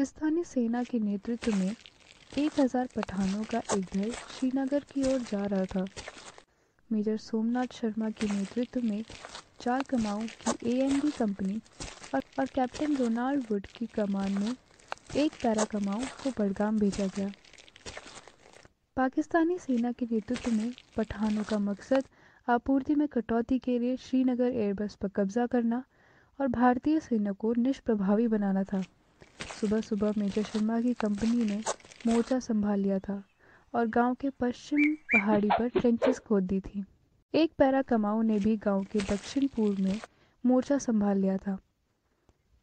पाकिस्तानी सेना के नेतृत्व में 1000 पठानों का एक दल श्रीनगर की ओर जा रहा था। मेजर सोमनाथ शर्मा के नेतृत्व में 4 कमाओं की AND कंपनी और कैप्टन रोनाल्ड वुड की कमान में एक पैरा कमाओं को बडगाम भेजा गया। पाकिस्तानी सेना के नेतृत्व में पठानों का मकसद आपूर्ति में कटौती के लिए श्रीनगर एयरबेस पर कब्जा करना और भारतीय सेना को निष्प्रभावी बनाना था। सुबह सुबह मेजर शर्मा की कंपनी ने मोर्चा संभाल लिया था और गांव के पश्चिम पहाड़ी पर ट्रेंचेस खोद दी थी। एक पैरा कमाओं ने भी गांव के दक्षिण पूर्व में मोर्चा संभाल लिया था।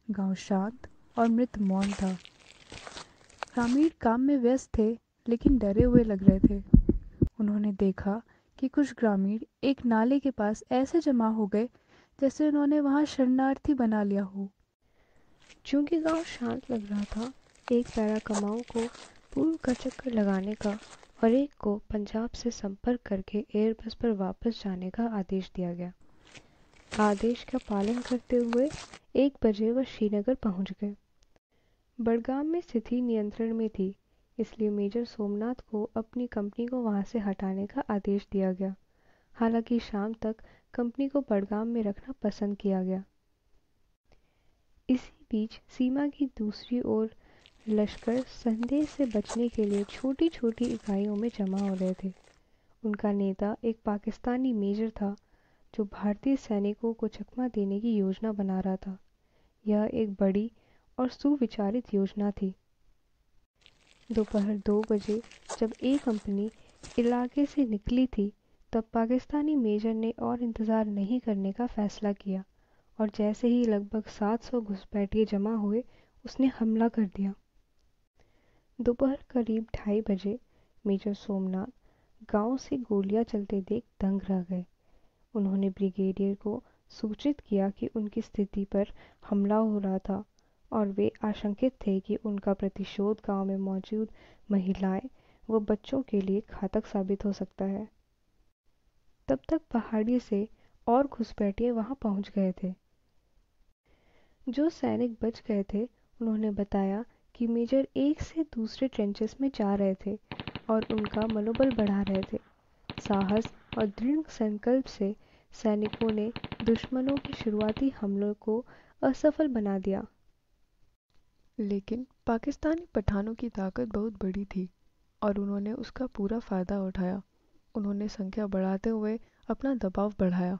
गांव शांत और मृत मौन था। ग्रामीण काम में व्यस्त थे, लेकिन डरे हुए लग रहे थे। उन्होंने देखा कि कुछ ग्रामीण एक नाले के पास ऐसे जमा हो गए जैसे उन्होंने वहां शरणार्थी बना लिया हो। चूंकि गांव शांत लग रहा था, एक पैरा कमाओं को पूर्व का चक्कर लगाने का और एक को पंजाब से संपर्क करके एयरबेस पर वापस जाने का आदेश दिया गया। आदेश का पालन करते हुए 1 बजे वह श्रीनगर पहुंच गए। बडगाम में स्थिति नियंत्रण में थी, इसलिए मेजर सोमनाथ को अपनी कंपनी को वहां से हटाने का आदेश दिया गया। हालांकि शाम तक कंपनी को बडगाम में रखना पसंद किया गया। इसी बीच सीमा की दूसरी ओर लश्कर संदेह से बचने के लिए छोटी छोटी इकाइयों में जमा हो रहे थे। उनका नेता एक पाकिस्तानी मेजर था जो भारतीय सैनिकों को चकमा देने की योजना बना रहा था। यह एक बड़ी और सुविचारित योजना थी। दोपहर 2 बजे जब A कंपनी इलाके से निकली थी, तब पाकिस्तानी मेजर ने और इंतज़ार नहीं करने का फैसला किया और जैसे ही लगभग 700 घुसपैठिए जमा हुए, उसने हमला कर दिया। दोपहर करीब 2:30 बजे मेजर सोमनाथ गांव से गोलियां चलते देख दंग रह गए। उन्होंने ब्रिगेडियर को सूचित किया कि उनकी स्थिति पर हमला हो रहा था और वे आशंकित थे कि उनका प्रतिशोध गांव में मौजूद महिलाएं व बच्चों के लिए घातक साबित हो सकता है। तब तक पहाड़ी से और घुसपैठिए वहां पहुंच गए थे। जो सैनिक बच गए थे, उन्होंने बताया कि मेजर एक से दूसरे ट्रेंचेस में जा रहे थे और उनका मनोबल बढ़ा रहे थे। साहस और दृढ़ संकल्प से सैनिकों ने दुश्मनों के शुरुआती हमलों को असफल बना दिया। लेकिन पाकिस्तानी पठानों की ताकत बहुत बड़ी थी और उन्होंने उसका पूरा फायदा उठाया। उन्होंने संख्या बढ़ाते हुए अपना दबाव बढ़ाया।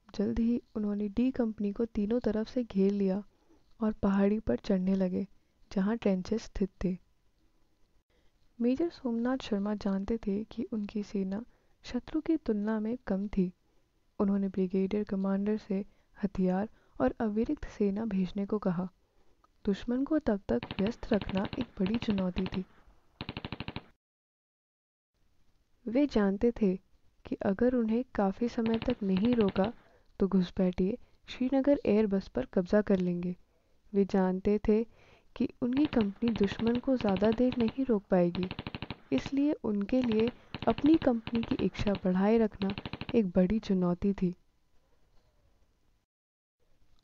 जल्द ही उन्होंने D कंपनी को तीनों तरफ से घेर लिया और पहाड़ी पर चढ़ने लगे जहां ट्रेंचेस स्थित थे। मेजर सोमनाथ शर्मा जानते थे कि उनकी सेना शत्रु की तुलना में कम थी। उन्होंने ब्रिगेडियर कमांडर से हथियार और अतिरिक्त सेना भेजने को कहा। दुश्मन को तब तक व्यस्त रखना एक बड़ी चुनौती थी। वे जानते थे कि अगर उन्हें काफी समय तक नहीं रोका तो घुसपैठिए श्रीनगर एयरबेस पर कब्जा कर लेंगे। वे जानते थे कि उनकी कंपनी दुश्मन को ज़्यादा देर नहीं रोक पाएगी, इसलिए उनके लिए अपनी कंपनी की इच्छा बढ़ाए रखना एक बड़ी चुनौती थी।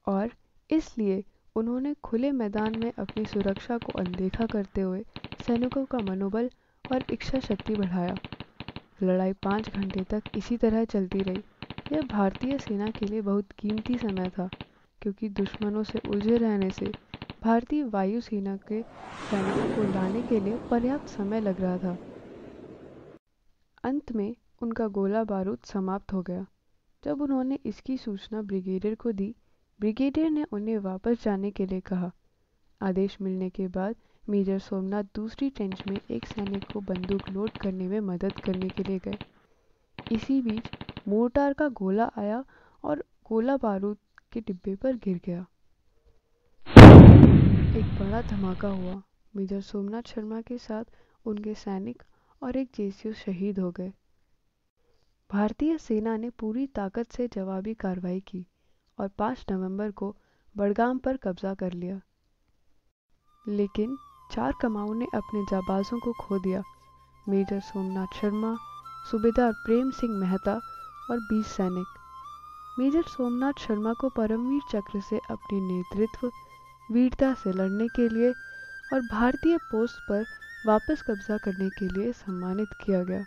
और इसलिए उन्होंने खुले मैदान में अपनी सुरक्षा को अनदेखा करते हुए सैनिकों का मनोबल और इच्छा शक्ति बढ़ाया। लड़ाई 5 घंटे तक इसी तरह चलती रही। यह भारतीय सेना के लिए बहुत कीमती समय था, क्योंकि दुश्मनों से उलझे रहने से भारतीय वायुसेना के सैनिकों को लाने के लिए पर्याप्त समय लग रहा था। अंत में उनका गोला बारूद समाप्त हो गया। जब उन्होंने इसकी सूचना ब्रिगेडियर को दी, ब्रिगेडियर ने उन्हें वापस जाने के लिए कहा। आदेश मिलने के बाद मेजर सोमनाथ दूसरी ट्रेंच में एक सैनिक को बंदूक लोड करने में मदद करने के लिए गए। इसी बीच मोर्टार का गोला आया और गोला बारूद के डिब्बे पर गिर गया। एक बड़ा धमाका हुआ। मेजर सोमनाथ शर्मा के साथ उनके सैनिक और एक JCO शहीद हो गए। भारतीय सेना ने पूरी ताकत से जवाबी कार्रवाई की और 5 नवंबर को बडगाम पर कब्जा कर लिया। लेकिन 4 कमाओं ने अपने जाबाजों को खो दिया। मेजर सोमनाथ शर्मा, सूबेदार प्रेम सिंह मेहता और 20 सैनिक। मेजर सोमनाथ शर्मा को परमवीर चक्र से अपने नेतृत्व, वीरता से लड़ने के लिए और भारतीय पोस्ट पर वापस कब्जा करने के लिए सम्मानित किया गया।